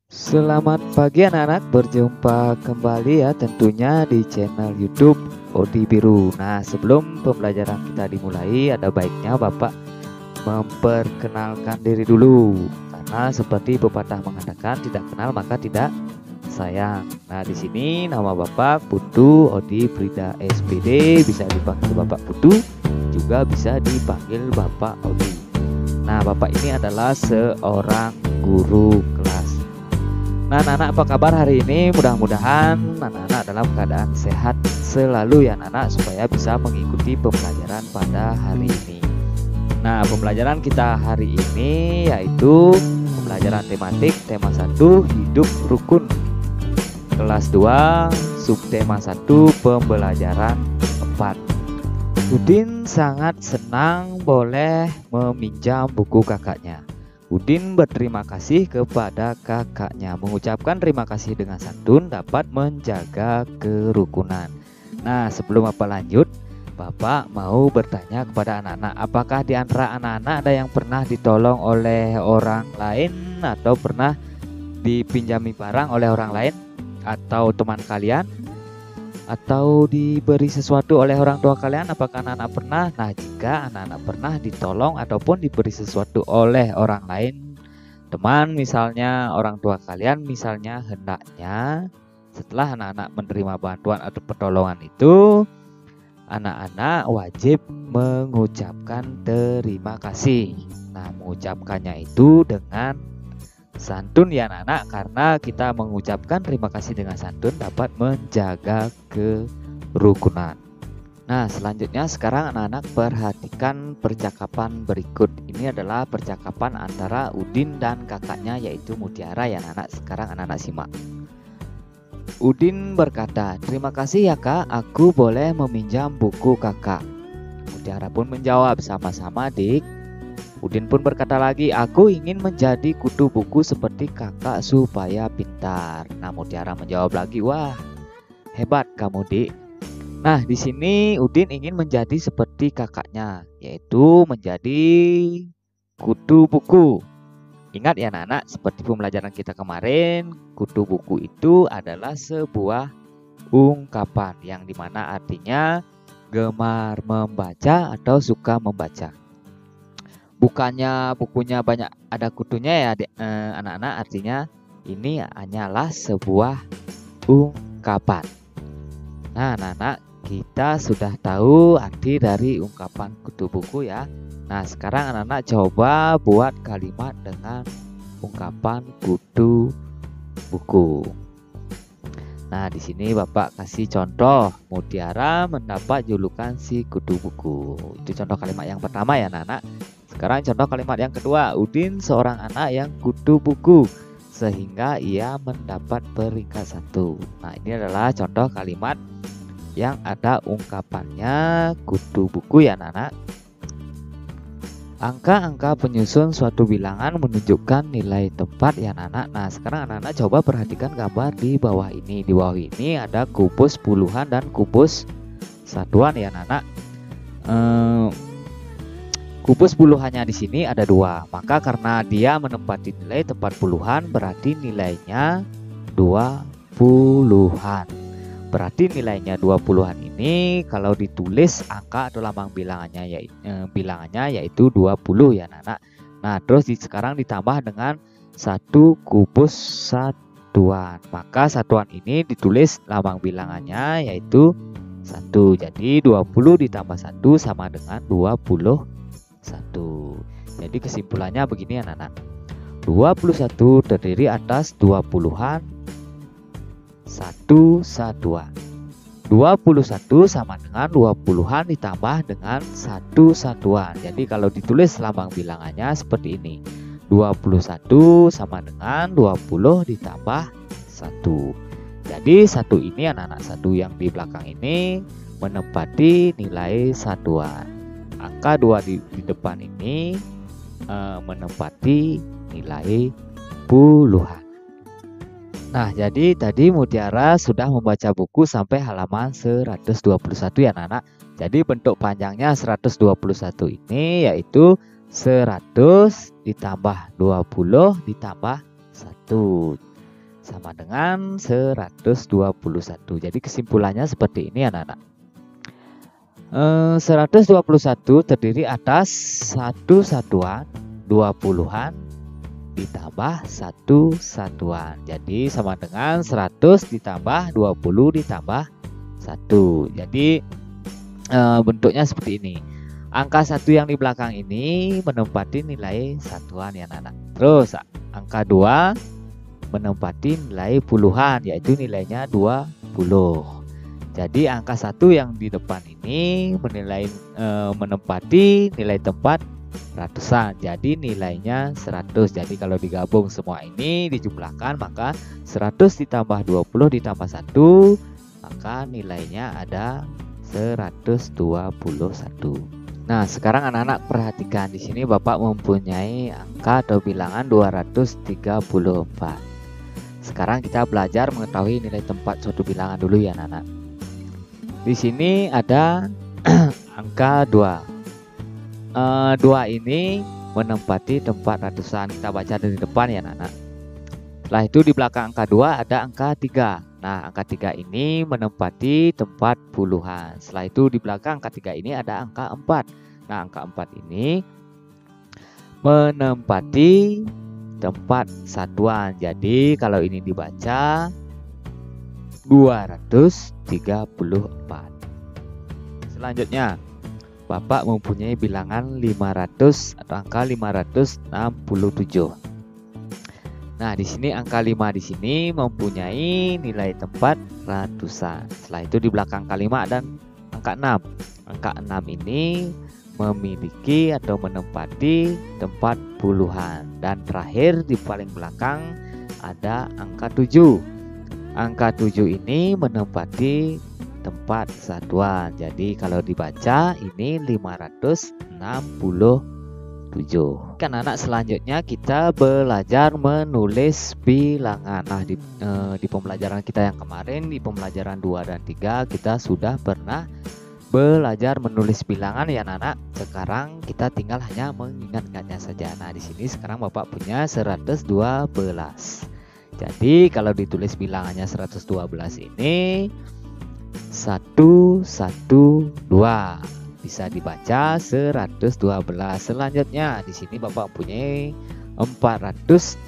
Selamat pagi anak-anak, berjumpa kembali ya tentunya di channel YouTube Odi Biru. Nah, sebelum pembelajaran kita dimulai, ada baiknya Bapak memperkenalkan diri dulu. Karena seperti pepatah mengatakan, tidak kenal maka tidak sayang. Nah, di sini nama Bapak Putu Odi Frida SPD, bisa dipanggil Bapak Putu, juga bisa dipanggil Bapak Odi. Nah, Bapak ini adalah seorang guru kelas. Nah, anak-anak apa kabar hari ini? Mudah-mudahan anak-anak dalam keadaan sehat selalu ya anak-anak, supaya bisa mengikuti pembelajaran pada hari ini. Nah, pembelajaran kita hari ini yaitu pembelajaran tematik tema 1 hidup rukun. Kelas 2 subtema 1 pembelajaran 4. Udin sangat senang boleh meminjam buku kakaknya. Udin berterima kasih kepada kakaknya. Mengucapkan terima kasih dengan santun dapat menjaga kerukunan. Nah, sebelum Bapak lanjut, Bapak mau bertanya kepada anak-anak, apakah di antara anak-anak ada yang pernah ditolong oleh orang lain atau pernah dipinjami barang oleh orang lain atau teman kalian? Atau diberi sesuatu oleh orang tua kalian? Apakah anak-anak pernah? Nah, jika anak-anak pernah ditolong ataupun diberi sesuatu oleh orang lain, teman misalnya, orang tua kalian misalnya, hendaknya setelah anak-anak menerima bantuan atau pertolongan itu, anak-anak wajib mengucapkan terima kasih. Nah, mengucapkannya itu dengan santun ya anak-anak, karena kita mengucapkan terima kasih dengan santun dapat menjaga kerukunan. Nah, selanjutnya sekarang anak-anak perhatikan percakapan berikut. Ini adalah percakapan antara Udin dan kakaknya yaitu Mutiara ya anak-anak. Sekarang anak-anak simak. Udin berkata, "Terima kasih ya kak, aku boleh meminjam buku kakak." Mutiara pun menjawab, "Sama-sama dik." Udin pun berkata lagi, "Aku ingin menjadi kutu buku seperti kakak supaya pintar." Nah, Mutiara menjawab lagi, "Wah, hebat kamu, Dik." Nah, di sini Udin ingin menjadi seperti kakaknya, yaitu menjadi kutu buku. Ingat ya anak-anak, seperti pembelajaran kita kemarin, kutu buku itu adalah sebuah ungkapan yang dimana artinya gemar membaca atau suka membaca. Bukannya bukunya banyak ada kutunya ya anak-anak, artinya ini hanyalah sebuah ungkapan. Nah anak-anak, kita sudah tahu arti dari ungkapan kutu buku ya. Nah sekarang anak-anak coba buat kalimat dengan ungkapan kutu buku. Nah di sini Bapak kasih contoh, Mutiara mendapat julukan si kutu buku. Itu contoh kalimat yang pertama ya anak-anak. Sekarang contoh kalimat yang kedua, Udin seorang anak yang kutu buku sehingga ia mendapat peringkat 1. Nah ini adalah contoh kalimat yang ada ungkapannya kutu buku ya anak-anak. Angka-angka penyusun suatu bilangan menunjukkan nilai tempat ya anak-anak. Nah sekarang anak-anak coba perhatikan gambar di bawah ini. Di bawah ini ada kubus puluhan dan kubus satuan ya anak-anak. Kubus puluhannya di sini ada 2. Maka karena dia menempati nilai tempat puluhan, berarti nilainya 20-an. Berarti nilainya 20-an ini kalau ditulis angka atau lambang bilangannya yaitu 20 ya anak-anak. Nah, terus sekarang ditambah dengan 1 kubus satuan. Maka satuan ini ditulis lambang bilangannya yaitu 1. Jadi 20 ditambah 1 sama dengan 21. Jadi kesimpulannya begini anak-anak, 21 terdiri atas 20-an, 1 satuan. 21 sama dengan 20-an ditambah dengan 1 satuan. Jadi kalau ditulis lambang bilangannya seperti ini, 21 sama dengan 20 ditambah 1. Jadi 1 ini anak-anak, 1 yang di belakang ini menempati nilai satuan. Angka 2 di depan ini menempati nilai puluhan. Nah, jadi tadi Mutiara sudah membaca buku sampai halaman 121 ya anak-anak. Jadi bentuk panjangnya 121 ini yaitu 100 ditambah 20 ditambah 1. sama dengan 121. Jadi kesimpulannya seperti ini anak-anak. 121 terdiri atas 1 satuan, 2 puluhan ditambah 1 satuan. Jadi sama dengan 100 ditambah 20 ditambah 1. Jadi bentuknya seperti ini. Angka 1 yang di belakang ini menempati nilai satuan ya anak-anak. Terus angka 2 menempati nilai puluhan, yaitu nilainya 20. Jadi angka 1 yang di depan ini menempati nilai tempat ratusan. Jadi nilainya 100. Jadi kalau digabung semua ini dijumlahkan, maka 100 ditambah 20 ditambah 1, maka nilainya ada 121. Nah, sekarang anak-anak perhatikan di sini Bapak mempunyai angka atau bilangan 234. Sekarang kita belajar mengetahui nilai tempat suatu bilangan dulu ya anak-anak. Di sini ada angka 2. 2 ini menempati tempat ratusan. Kita baca dari depan ya anak-anak. Setelah itu di belakang angka 2 ada angka 3. Nah, angka 3 ini menempati tempat puluhan. Setelah itu di belakang angka 3 ini ada angka 4. Nah, angka 4 ini menempati tempat satuan. Jadi kalau ini dibaca 234. Selanjutnya Bapak mempunyai bilangan 500 atau angka 567. Nah, di sini angka 5 di sini mempunyai nilai tempat ratusan. Setelah itu di belakang angka 5 ada angka 6. Angka 6 ini memiliki atau menempati tempat puluhan. Dan terakhir di paling belakang ada angka 7. Angka 7 ini menempati tempat satuan. Jadi kalau dibaca ini 567. Kan anak selanjutnya kita belajar menulis bilangan. Nah, di pembelajaran kita yang kemarin, di pembelajaran 2 dan 3 kita sudah pernah belajar menulis bilangan ya anak-anak. Sekarang kita tinggal hanya mengingat-ingatnya saja. Nah, di sini sekarang Bapak punya 112. Jadi kalau ditulis bilangannya 112 ini 112 bisa dibaca 112. Selanjutnya di sini Bapak punya 438.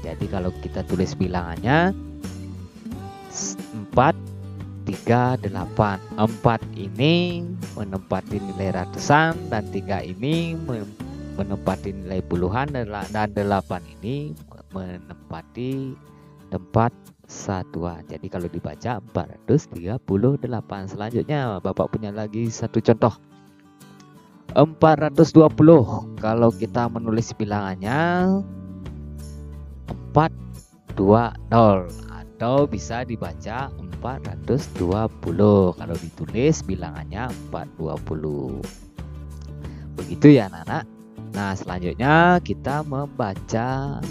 Jadi kalau kita tulis bilangannya 438. 4 ini menempati nilai ratusan dan 3 ini menempati nilai puluhan dan 8 ini menempati tempat satuan. Jadi kalau dibaca 438. Selanjutnya Bapak punya lagi satu contoh. 420. Kalau kita menulis bilangannya 420 atau bisa dibaca 420. Kalau ditulis bilangannya 420. Begitu ya anak-anak. Nah, selanjutnya kita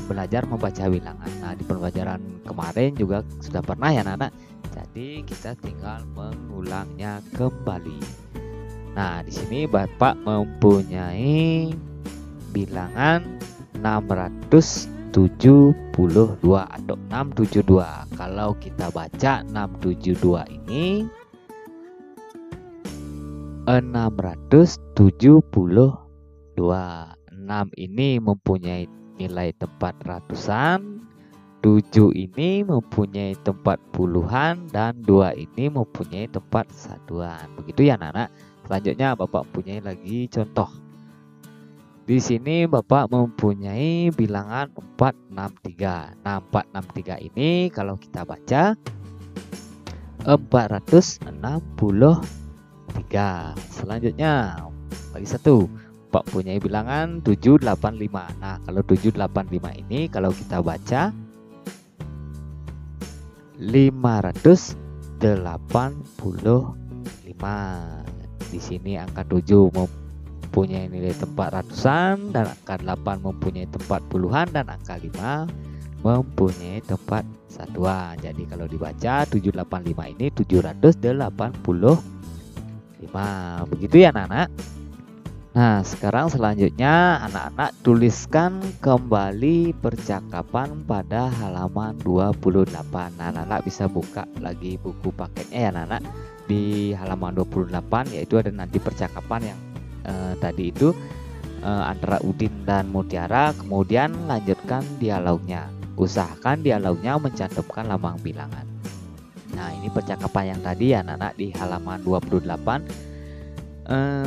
belajar membaca bilangan. Nah, di pembelajaran kemarin juga sudah pernah ya anak-anak. Jadi kita tinggal mengulangnya kembali. Nah, di sini Bapak mempunyai bilangan 672 atau 672. Kalau kita baca 672 ini 672. 6 ini mempunyai nilai tempat ratusan, 7 ini mempunyai tempat puluhan, dan 2 ini mempunyai tempat satuan. Begitu ya anak-anak. Selanjutnya Bapak mempunyai lagi contoh. Di sini Bapak mempunyai bilangan 463. Nah, 463 ini kalau kita baca 463. Selanjutnya lagi satu, Bapak punya bilangan 785. Nah, kalau 785 ini kalau kita baca 585. Di sini angka 7 mempunyai nilai tempat ratusan, dan angka 8 mempunyai tempat puluhan, dan angka 5 mempunyai tempat satuan. Jadi kalau dibaca 785 ini 785. Begitu ya anak-anak. Nah, sekarang selanjutnya anak-anak tuliskan kembali percakapan pada halaman 28. Nah, anak-anak bisa buka lagi buku paketnya ya anak-anak. Di halaman 28 yaitu ada nanti percakapan yang tadi itu antara Udin dan Mutiara. Kemudian lanjutkan dialognya. Usahakan dialognya mencantumkan lambang bilangan. Nah, ini percakapan yang tadi ya anak-anak di halaman 28.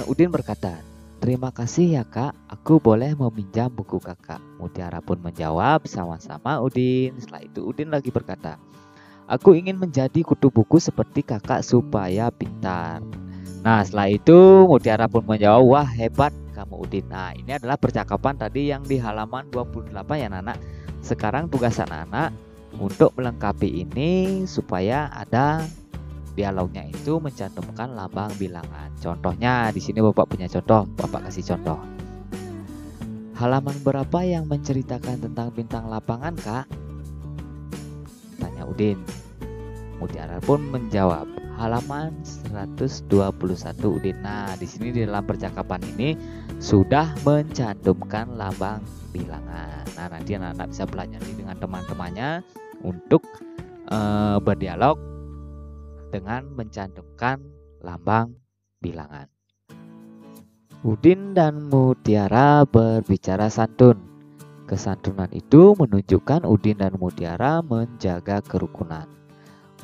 Udin berkata, "Terima kasih ya kak, aku boleh meminjam buku kakak." Mutiara pun menjawab, "Sama-sama Udin." Setelah itu Udin lagi berkata, "Aku ingin menjadi kutu buku seperti kakak supaya pintar." Nah, setelah itu Mutiara pun menjawab, "Wah, hebat kamu Udin." Nah, ini adalah percakapan tadi yang di halaman 28 ya anak-anak. Sekarang tugas anak-anak untuk melengkapi ini supaya ada dialognya itu mencantumkan lambang bilangan. Contohnya di sini Bapak punya contoh, Bapak kasih contoh. "Halaman berapa yang menceritakan tentang bintang lapangan, Kak?" tanya Udin. Mutiara pun menjawab, "Halaman 121 Udin." Nah, di sini di dalam percakapan ini sudah mencantumkan lambang bilangan. Nah, nanti anak-anak bisa pelajari dengan teman-temannya untuk berdialog dengan mencantumkan lambang bilangan. Udin dan Mutiara berbicara santun. Kesantunan itu menunjukkan Udin dan Mutiara menjaga kerukunan.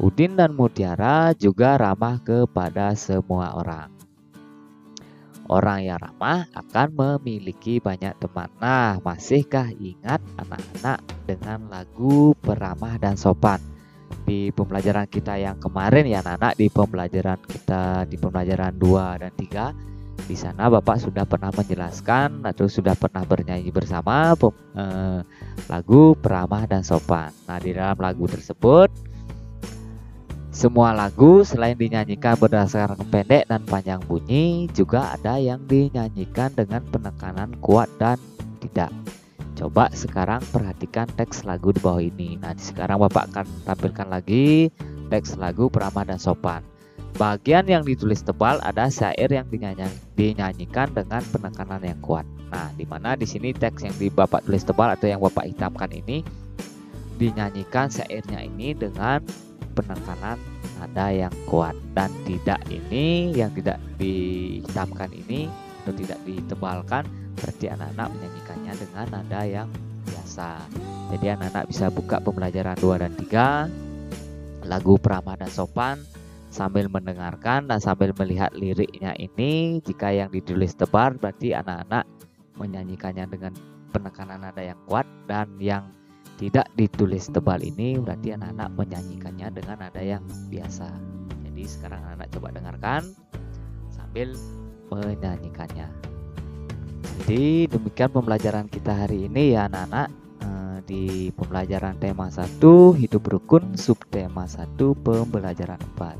Udin dan Mutiara juga ramah kepada semua orang. Orang yang ramah akan memiliki banyak teman. Nah, masihkah ingat anak-anak dengan lagu Peramah dan Sopan? Di pembelajaran kita yang kemarin ya anak-anak, di pembelajaran kita di pembelajaran 2 dan 3, di sana Bapak sudah pernah menjelaskan atau sudah pernah bernyanyi bersama lagu Peramah dan Sopan. Nah, di dalam lagu tersebut semua lagu selain dinyanyikan berdasarkan pendek dan panjang bunyi, juga ada yang dinyanyikan dengan penekanan kuat dan tidak. Coba sekarang perhatikan teks lagu di bawah ini. Nah, sekarang Bapak akan tampilkan lagi teks lagu Peramah dan Sopan. Bagian yang ditulis tebal ada syair yang dinyanyikan dengan penekanan yang kuat. Nah, di mana di sini teks yang di Bapak tulis tebal atau yang Bapak hitamkan ini dinyanyikan syairnya ini dengan penekanan nada yang kuat, dan tidak ini yang tidak dihitamkan ini atau tidak ditebalkan berarti anak-anak menyanyikannya dengan nada yang biasa. Jadi anak-anak bisa buka pembelajaran 2 dan 3 lagu Peramah dan Sopan sambil mendengarkan dan sambil melihat liriknya ini. Jika yang ditulis tebal berarti anak-anak menyanyikannya dengan penekanan nada yang kuat, dan yang tidak ditulis tebal ini berarti anak-anak menyanyikannya dengan nada yang biasa. Jadi sekarang anak-anak coba dengarkan sambil menyanyikannya. Jadi demikian pembelajaran kita hari ini ya anak-anak, di pembelajaran tema 1 hidup rukun, subtema 1 pembelajaran 4.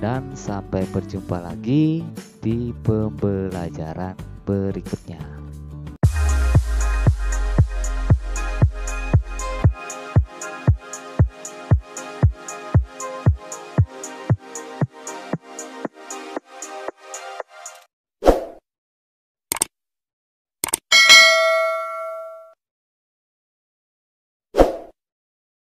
Dan sampai berjumpa lagi di pembelajaran berikutnya.